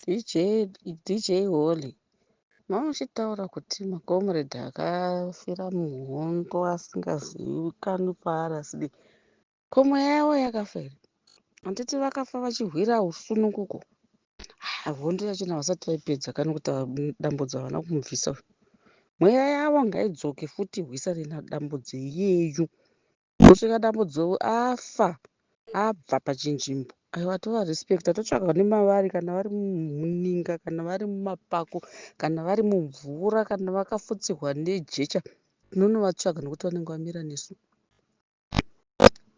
DJ Holly, mauchitaura kuti makomuredhi akafira muhondo asingazivikanwi paari asidi komo yavo yakafa here? Handiti vakafa vachihwira usununguko. Hondo yachona vasati vaipedza kana kuti dambudzi havana kumubvisa. Mweya yavo ngaidzoke futi hwisa rina dambudzi iyeyu. Kusvika dambudzo afa abva pachinzvimbo. Aiwa tovarespekta, totsvaga nemavari kana vari muninga kana vari mumapako kana vari mumvura kana vakafutsirwa nejecha tinonovatsvaga nokuti vanenge vamira nesu.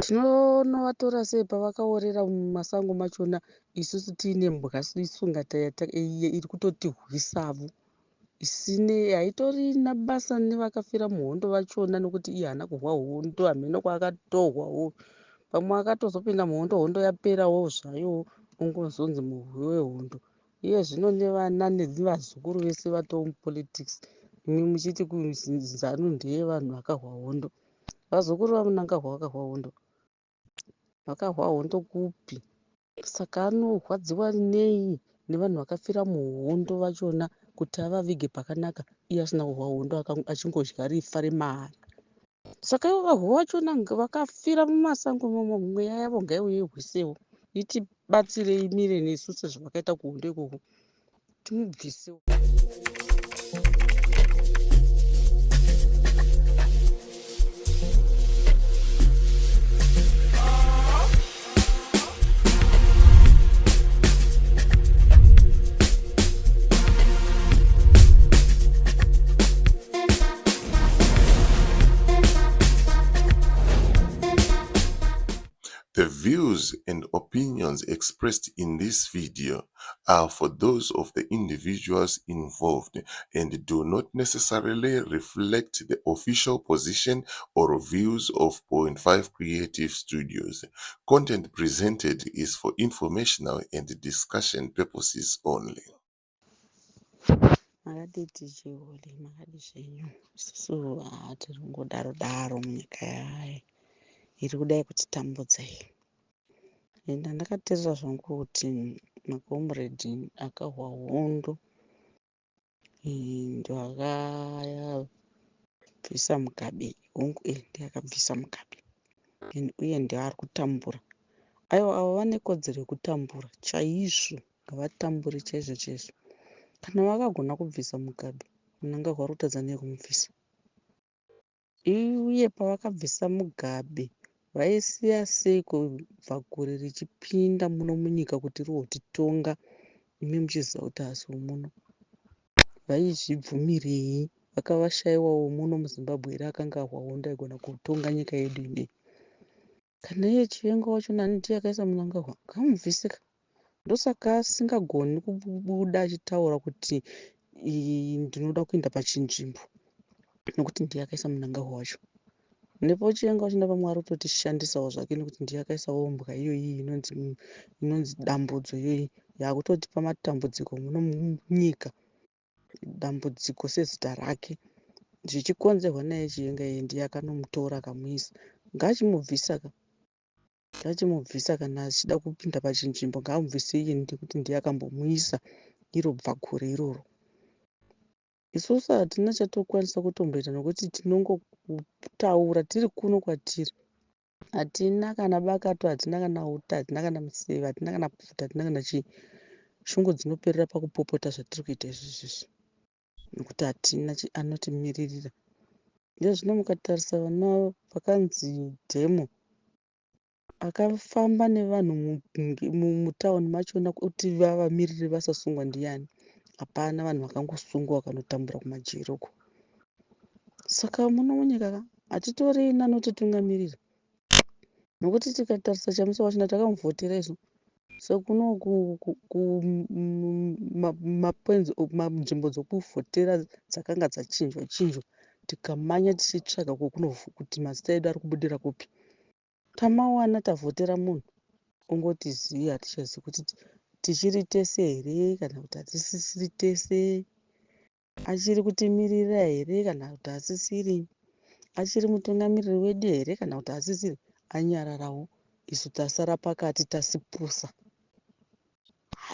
Tinonovatora sei pavakaorera mumasango machona isusu tiine mbwa isunga iri kutotihwisavo isine haitorina basa nevakafira muhondo vachona nokuti iye haana kurwa hondo hameno kwaakatorwawo. Pamwe akatozopinda muhondo, hondo yaperawo zvayo ongozonzi murwi wehondo. Iye zvino nevana nevazukuru vese vatoo mupolitics. Imwe muchiti zanu ndeyevanhu vakarwa hondo. Vazukuru vamunangagwa vakarwa hondo. Vakarwa hondo kupi? Saka anorwadziwa nei nevanhu vakafira muhondo vachona kuti avavige pakanaka iye asina kurwa hondo achingodya rifa remahara. Saka ivo varwi vachona vakafira mumasango imomo mweya yavo ngaiuye irwisewo. Itibatsirei imire nesu sezvavakaita kuhondo ikoko. Timubvisewo. The views and opinions expressed in this video are for those of the individuals involved and do not necessarily reflect the official position or views of Point 5 Creative Studios. Content presented is for informational and discussion purposes only. Makadi DJ Holly, makadi zvenyu. Isusu tiri kungodaro munyika yaye iri kudai kutitambudza iyi. Enda ndakateerera zvangu kuti makomuredhi akarwa hondo ndo akabvisa mugabe hongu ndiakabvisa mugabe uye ndeari kutambura. Aiwa avo vane kodzero yekutambura chaizvo, ngavatambure chaizvo. Kana vakagona kubvisa mugabe munangagwa vari kutadza nekumubvisa. Uye pavakabvisa mugabe vaisiya sei kubvakure richipinda muno munyika kuti rotitonga imi muchiziva kuti hasi muno vaizvibvumirei? Vakavashayiwawo muno muZimbabwe here akanga arwa hondo aigona kutonga nyika yedu ineyi? Kana iye chivenga wachona ndiye akaisa munangagwa ngamubvisika. Ndosaka asingagoni kubuda achitaura kuti ndinoda kuenda pachinzvimbo nokuti ndiye akaisa munangagwa wacho. Nepo chivenga wachona pamwe ari kutotishandisawo zvake nokuti ndiye akaisawo mbwa iyoyi inonzi dambudzo iyoyi yakutotipa matambudziko muno munyika. Dambudziko sezita rake zvichikonzerwa naye chivenga iye ndiye akanomutora akamuisa. Ngachimubvisa kana achida kupinda pachinzvimbo ngaamubvise iye nekuti ndiye akambomuisa iro bvakure iroro. Isusu hatina chatokwanisa kutomboita nokuti tinongotaura tiri kuno kwatiri. Hatina kana bakato, hatina kana uta, hatina kana museve, hatina kana pfuta, hatina kana chii. Shungu dzinoperera pakupopota zvatiri kuita izvozvo nokuti hatina anotimiririra. Ndozvino mukatarisa vana vakanzi Dhemo akafamba nevanhu mutauni machona kuti vavamirire vasasungwa ndiani? Hapana, vanhu vakangosungwa vakanotambura kumajeri uko. Saka muno munyika hatitorina anotitungamirira nokuti tikatarisa chamusi wachona takamuvhotera isu. So kuno nzvimbo dzokuvhotera dzakanga dzachinjwa tikamanya tichitsvaga kuti mazita edu ari kubudira kupi. Tamawana tavhotera munhu ongotiziya, hatichazivi kuti tichiri tese here kana kuti hatisisiri tese, achiri kutimirira here kana kuti hasisiri, achiri mutungamiriri wedu here kana kuti hasisiri. Anyararawo, isu tasara pakati tasipusa.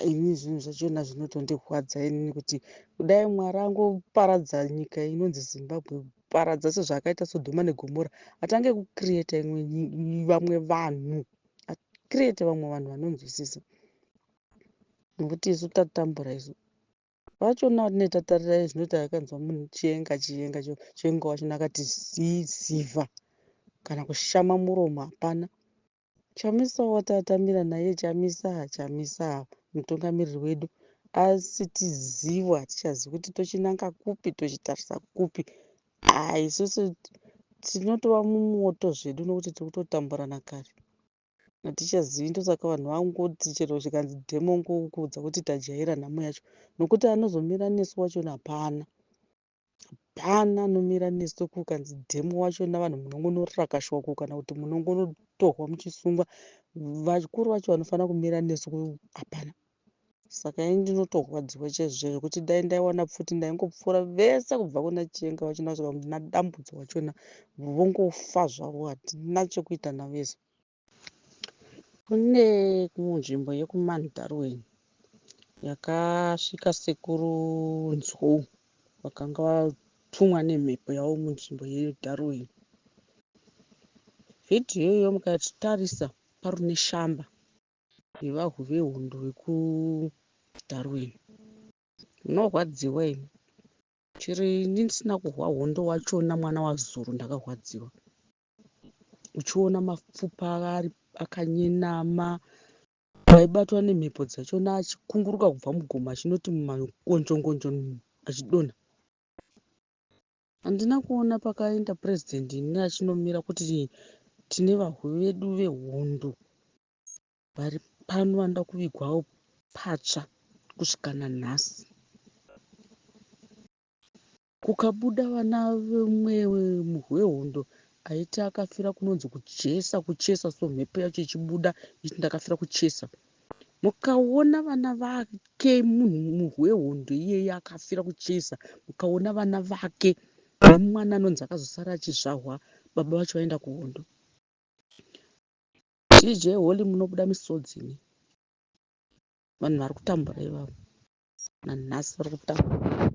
ini zvinhu zvachona zvinotondirwadza inini kuti kudai Mwari angoparadza nyika inonzi Zimbabwe, kuparadza sezvaakaita Sodhoma neGomora, atange kukiriyeta vamwe vanhu, akiriyete vamwe vanhu vanonzwisisa, nokuti isu tatambura isu vachona vatinenge tatarira zvinoti akanzwa munhu chienga wachona akati zivha kana kushama muromo, hapana. Chamisawo watatamira naye chamisa mutungamiriri wedu, asi tizivo hatichazivi kuti tochinanga kupi, tochitarisa kupi. Isusu tinotova mumoto zvedu nokuti tiri kutotamburana kare, hatichazivi. Ndosaka vanhu vangoti chero zvikanzi dhemo ngokuudza kuti tajaira nhamo yacho, nokuti anozomira nesu wachona hapana. Hapana anomira nesu kukanzi dhemo wachona, vanhu munongonorakashwa kana kuti munongonotorwa muchisungwa, vakuru vacho vanofanira kumira nesu hapana. Saka ini ndinotorwadziwa chaizvo zvekuti dai ndaiwana pfuti ndaingopfuura vese kubva kuna chienga wachona kusvika kuna dambudzo wachona, vongofa zvavo, hatina chekuita navo isu. Kune nzvimbo yekuMandarweni yakasvika sekuru Nzou, vakanga vatumwa nemhepo yavo munzvimbo yeDarwen. Vhidhiyo iyoyo mukatarisa parune shamba yevahu vehondo vekuDarwen, munorwadziwa imi. Chero ini ndisina kuhwa hondo wachona, mwana waZulu, ndakarwadziwa. Uchiona mapfupa akanyenama, aibatwa nemhepo dzachona achikunguruka kubva mugomo achinoti mumangonjongonjo achidonha. Handina kuona pakaenda purezidendi neachinomira kuti tine vahu vedu vehondo vari pano vanoda kuvigwawo patsva kusvika nanhasi. Kukabuda vana vemwe wehondo aiti akafira kunonzi kuchesa, so mhepo yacho ichibuda ichiti ndakafira kuchesa. Mukaona vana vake munhu wehondo iyeye akafira kuchesa, mukaona vana vake nemwana anonzi akazosara achizvahwa, baba vacho vaenda kuhondo. DJ Holly munobuda misodzi imi. Vanhu vari kutambura ivavo, nanhasi vari kutambura.